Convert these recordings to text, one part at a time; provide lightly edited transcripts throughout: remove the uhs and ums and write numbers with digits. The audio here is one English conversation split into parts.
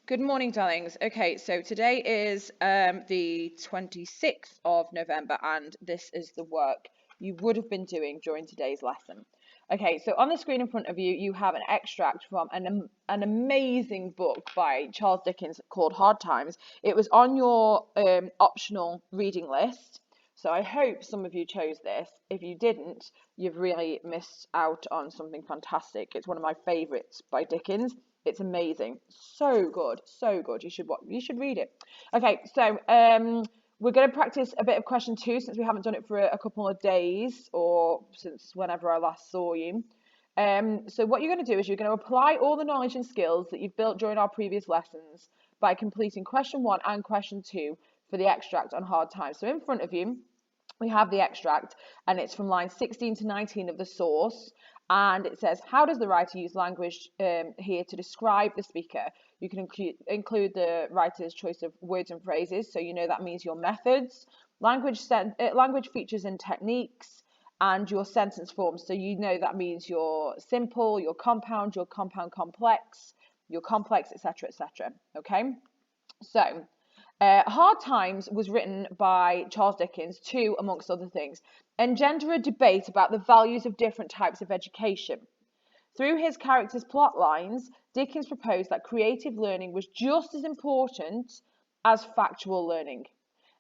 Good morning, darlings. Okay, so today is the 26th of November, and this is the work you would have been doing during today's lesson. Okay, so on the screen in front of you, you have an extract from an amazing book by Charles Dickens called Hard Times. It was on your optional reading list, so I hope some of you chose this. If you didn't, you've really missed out on something fantastic. It's one of my favourites by Dickens. It's amazing, so good, so good. You should read it. Okay, so we're going to practice a bit of question 2 since we haven't done it for a couple of days or since whenever I last saw you. So what you're going to do is you're going to apply all the knowledge and skills that you've built during our previous lessons by completing question 1 and question 2 for the extract on hard times. So in front of you, we have the extract, and it's from line 16 to 19 of the source. And it says, how does the writer use language here to describe the speaker? You can include the writer's choice of words and phrases, so you know that means your methods, language features and techniques, and your sentence forms, so you know that means your simple, your compound complex, your complex, etc., etc. Okay, so Hard Times was written by Charles Dickens to, amongst other things, engender a debate about the values of different types of education. Through his characters' plot lines, Dickens proposed that creative learning was just as important as factual learning.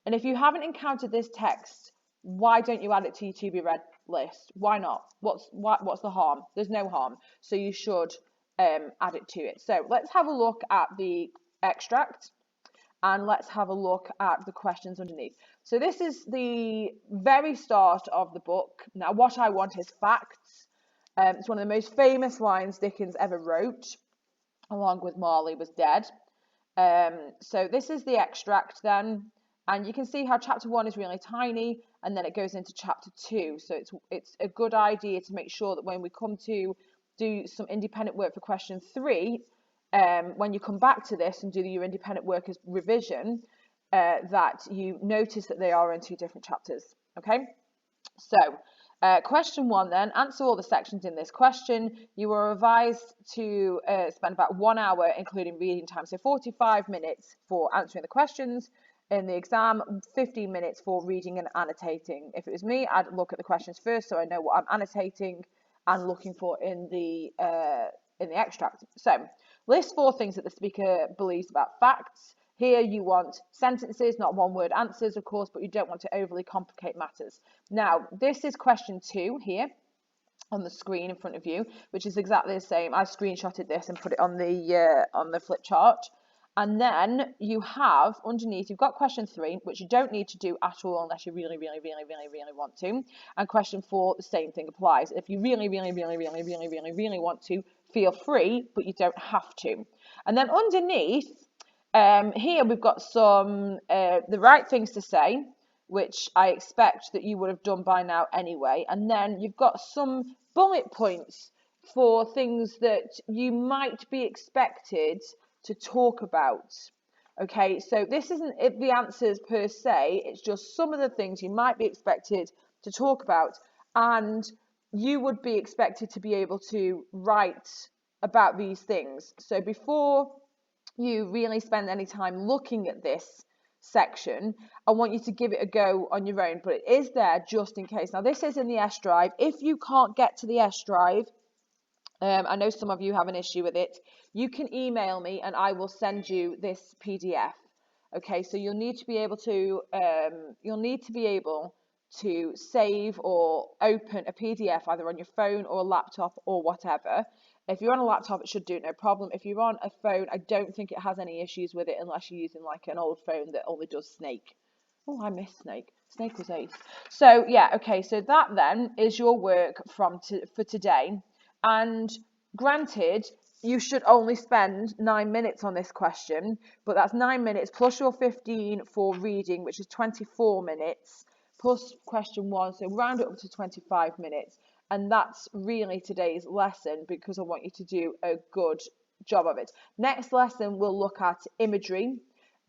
And if you haven't encountered this text, why don't you add it to your to be read list? Why not? What's the harm? There's no harm. So you should add it to it. So let's have a look at the extract. And let's have a look at the questions underneath. So this is the very start of the book. Now, what I want is facts. It's one of the most famous lines Dickens ever wrote, along with Marley was dead. So this is the extract then. And you can see how chapter 1 is really tiny, and then it goes into chapter 2. So it's a good idea to make sure that when we come to do some independent work for question 3, when you come back to this and do your independent work as revision, that you notice that they are in 2 different chapters. Okay, so question 1 then, answer all the sections in this question. You were advised to spend about 1 hour including reading time, so 45 minutes for answering the questions in the exam, 15 minutes for reading and annotating. If it was me, I'd look at the questions first so I know what I'm annotating and looking for in the extract. So list 4 things that the speaker believes about facts. Here you want sentences, not one-word answers, of course, but you don't want to overly complicate matters. Now, this is question 2 here on the screen in front of you, which is exactly the same. I screenshotted this and put it on the flip chart. And then you have underneath, you've got question 3, which you don't need to do at all unless you really want to. And question 4, the same thing applies. If you really want to, feel free, but you don't have to. And then underneath, here we've got some the right things to say, which I expect that you would have done by now anyway. And then you've got some bullet points for things that you might be expected to talk about. Okay, so this isn't the answers per se, it's just some of the things you might be expected to talk about, and you would be expected to be able to write about these things. So before you really spend any time looking at this section, I want you to give it a go on your own, but it is there just in case. Now this is in the S drive. If you can't get to the S drive, I know some of you have an issue with it, you can email me and I will send you this PDF. Okay, so you'll need to be able to save or open a PDF either on your phone or a laptop or whatever. If you're on a laptop, it should do it, no problem. If you're on a phone, I don't think it has any issues with it unless you're using like an old phone that only does Snake. Oh, I miss Snake. Snake was ace. So yeah, okay, so that then is your work for today. And granted, you should only spend 9 minutes on this question, but that's 9 minutes plus your 15 for reading, which is 24 minutes, plus question 1, so round it up to 25 minutes. And that's really today's lesson because I want you to do a good job of it. Next lesson, we'll look at imagery.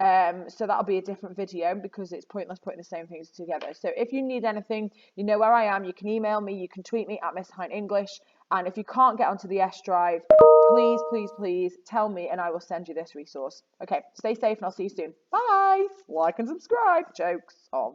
So that'll be a different video because it's pointless putting the same things together. So if you need anything, you know where I am. You can email me, you can tweet me at Miss Hine English. And if you can't get onto the S drive, please, please, please tell me and I will send you this resource. Okay, stay safe and I'll see you soon. Bye. Like and subscribe. Jokes of